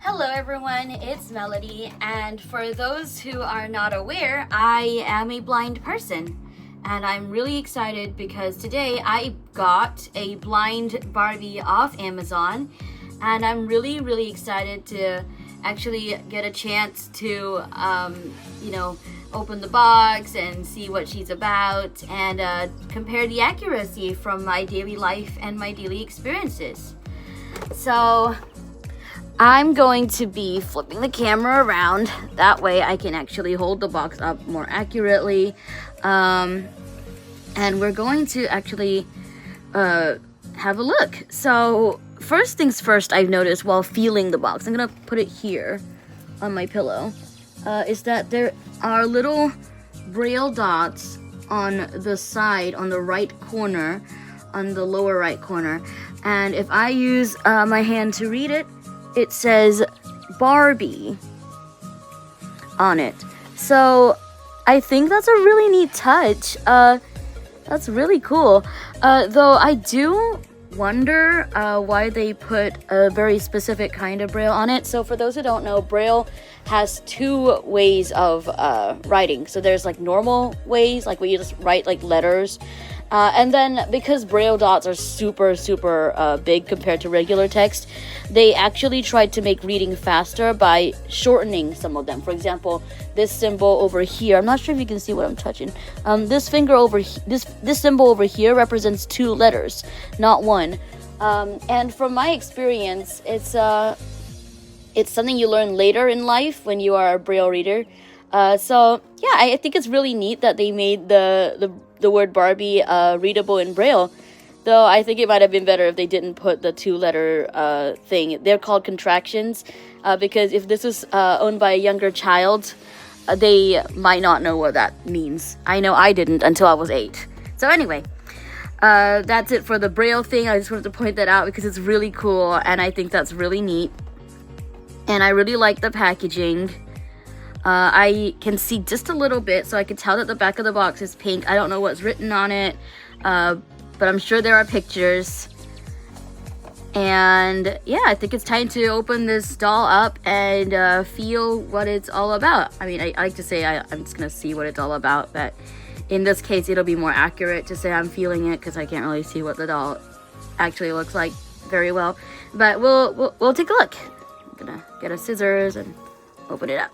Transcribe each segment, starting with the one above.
Hello everyone, it's Melody, and for those who are not aware, I am a blind person. And I'm really excited because today I got a blind Barbie off Amazon, and I'm really excited to actually get a chance to, open the box and see what she's about and compare the accuracy from my daily life and my daily experiences. So I'm going to be flipping the camera around. That way I can actually hold the box up more accurately. And we're going to actually have a look. So first things first, I've noticed while feeling the box, I'm going to put it here on my pillow, is that there are little braille dots on the side, on the right corner, on the lower right corner. And if I use my hand to read it, it says Barbie on it. So I think that's a really neat touch. That's really cool. Though I do wonder why they put a very specific kind of braille on it. So for those who don't know, braille has two ways of writing. So there's like normal ways, like where you just write like letters. And then because braille dots are super big compared to regular text, they actually tried to make reading faster by shortening some of them. For example, this symbol over here, I'm not sure if you can see what I'm touching. This finger over this symbol over here represents two letters, not one. And from my experience, it's something you learn later in life when you are a braille reader. So yeah, I think it's really neat that they made the word Barbie readable in braille. Though I think it might have been better if they didn't put the two-letter thing. They're called contractions because if this was owned by a younger child, they might not know what that means. I know I didn't until I was 8. So anyway, that's it for the braille thing. I just wanted to point that out because it's really cool and I think that's really neat. And I really like the packaging. I can see just a little bit, so I can tell that the back of the box is pink. I don't know what's written on it, but I'm sure there are pictures. And yeah, I think it's time to open this doll up and feel what it's all about. I mean, I like to say I'm just going to see what it's all about, but in this case, it'll be more accurate to say I'm feeling it because I can't really see what the doll actually looks like very well. But we'll take a look. I'm going to get a scissors and open it up.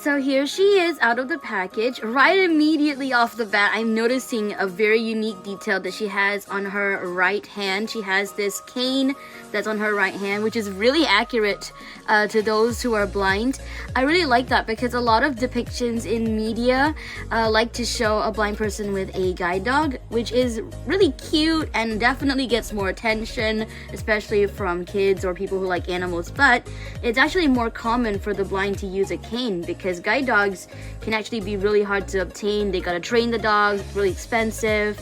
So here she is out of the package. Right immediately off the bat, I'm noticing a very unique detail that she has on her right hand. She has this cane that's on her right hand, which is really accurate to those who are blind. I really like that because a lot of depictions in media like to show a blind person with a guide dog, which is really cute and definitely gets more attention, especially from kids or people who like animals. But it's actually more common for the blind to use a cane because guide dogs can actually be really hard to obtain. They gotta train the dogs, it's really expensive.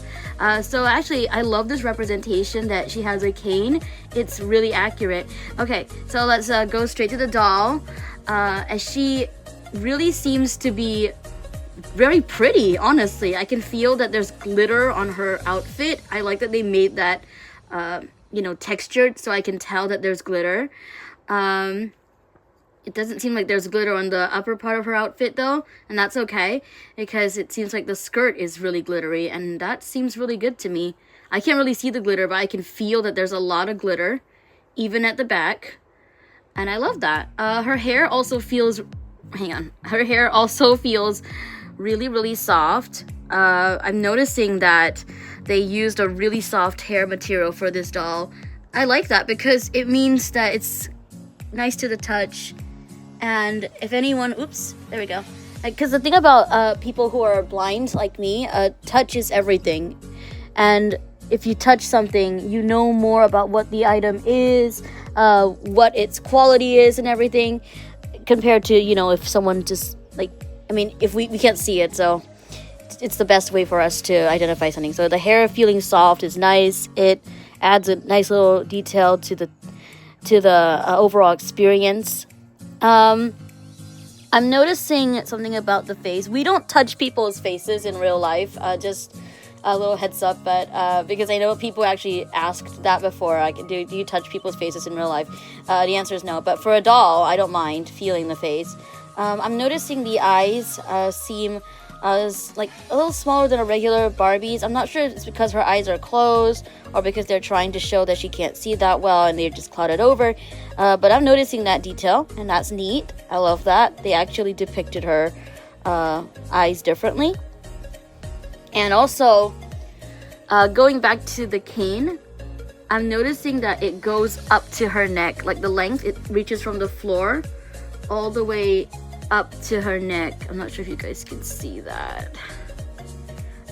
So actually, I love this representation that she has a cane. It's really accurate. Okay, so let's go straight to the doll. As she really seems to be very pretty, honestly. I can feel that there's glitter on her outfit. I like that they made that, textured so I can tell that there's glitter. It doesn't seem like there's glitter on the upper part of her outfit though, and that's okay because it seems like the skirt is really glittery and that seems really good to me. I can't really see the glitter, but I can feel that there's a lot of glitter, even at the back, and I love that. Her hair also feels, her hair also feels really soft. I'm noticing that they used a really soft hair material for this doll. I like that because it means that it's nice to the touch. And if anyone, there we go. Because the thing about people who are blind like me, touch is everything. And if you touch something, you know more about what the item is, what its quality is and everything, compared to, if someone just, if we can't see it, so it's the best way for us to identify something. So the hair feeling soft is nice. It adds a nice little detail to the overall experience. I'm noticing something about the face. We don't touch people's faces in real life, just a little heads up, but because I know people actually asked that before, like, do you touch people's faces in real life? The answer is no, but for a doll, I don't mind feeling the face. I'm noticing the eyes seem like a little smaller than a regular Barbie's. I'm not sure if it's because her eyes are closed or because they're trying to show that she can't see that well and they're just clouded over, but I'm noticing that detail, and that's neat. I love that they actually depicted her eyes differently. And also, going back to the cane, I'm noticing that it goes up to her neck. Like the length, it reaches from the floor all the way up to her neck. I'm not sure if you guys can see that.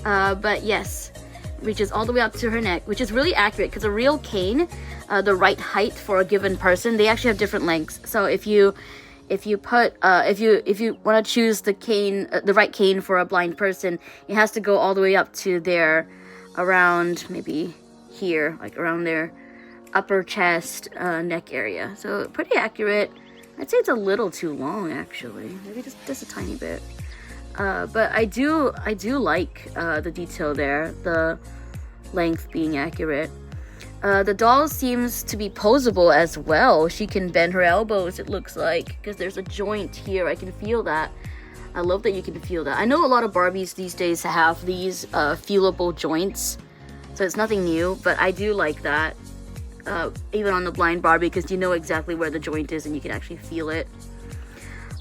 But yes, reaches all the way up to her neck, which is really accurate because a real cane, the right height for a given person, they actually have different lengths. So if you want to choose the cane, the right cane for a blind person, it has to go all the way up to their, around maybe here, like around their upper chest, neck area. So pretty accurate. I'd say it's a little too long actually, maybe just a tiny bit. But I do like the detail there, the length being accurate. The doll seems to be posable as well. She can bend her elbows, it looks like, because there's a joint here. I can feel that. I love that you can feel that. I know a lot of Barbies these days have these feelable joints, so it's nothing new, but I do like that. Even on the blind Barbie, because you know exactly where the joint is and you can actually feel it.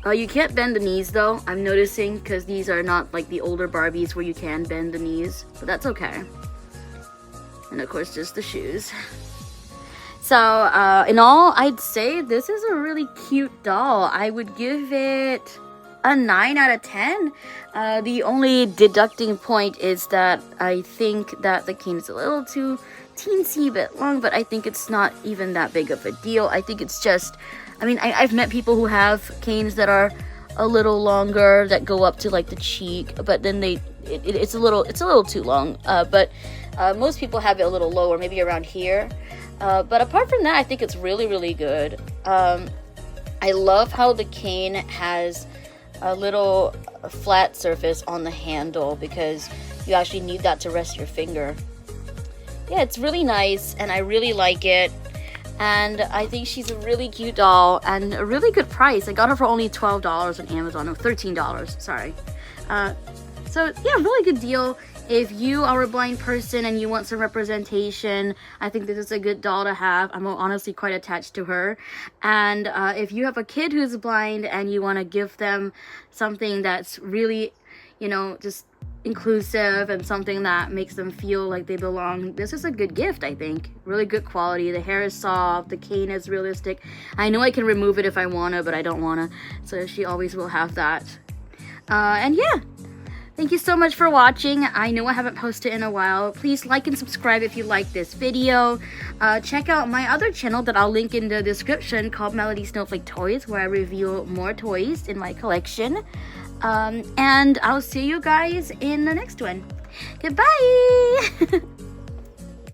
You can't bend the knees though, I'm noticing, because these are not like the older Barbies where you can bend the knees, but that's okay. And of course, just the shoes. So, in all, I'd say this is a really cute doll. I would give it a 9 out of 10. The only deducting point is that I think that the cane is a little too teensy bit long, but I think it's not even that big of a deal. I think it's just, I mean, I've met people who have canes that are a little longer, that go up to like the cheek, but then it's a little too long. But most people have it a little lower, maybe around here. But apart from that, I think it's really, really good. I love how the cane has a little flat surface on the handle, because you actually need that to rest your finger. Yeah, it's really nice, and I really like it. And I think she's a really cute doll and a really good price. I got her for only $12 on Amazon. No, $13, sorry. So yeah, really good deal. If you are a blind person and you want some representation, I think this is a good doll to have. I'm honestly quite attached to her. And if you have a kid who's blind and you want to give them something that's really, you know, just inclusive and something that makes them feel like they belong, this is a good gift, I think. Really good quality. The hair is soft, the cane is realistic. I know I can remove it if I want to, but I don't want to, so she always will have that. And yeah, thank you so much for watching. I know I haven't posted in a while. Please like and subscribe if you like this video. Check out my other channel that I'll link in the description, called Melody Snowflake Toys, where I reveal more toys in my collection. And I'll see you guys in the next one. Goodbye!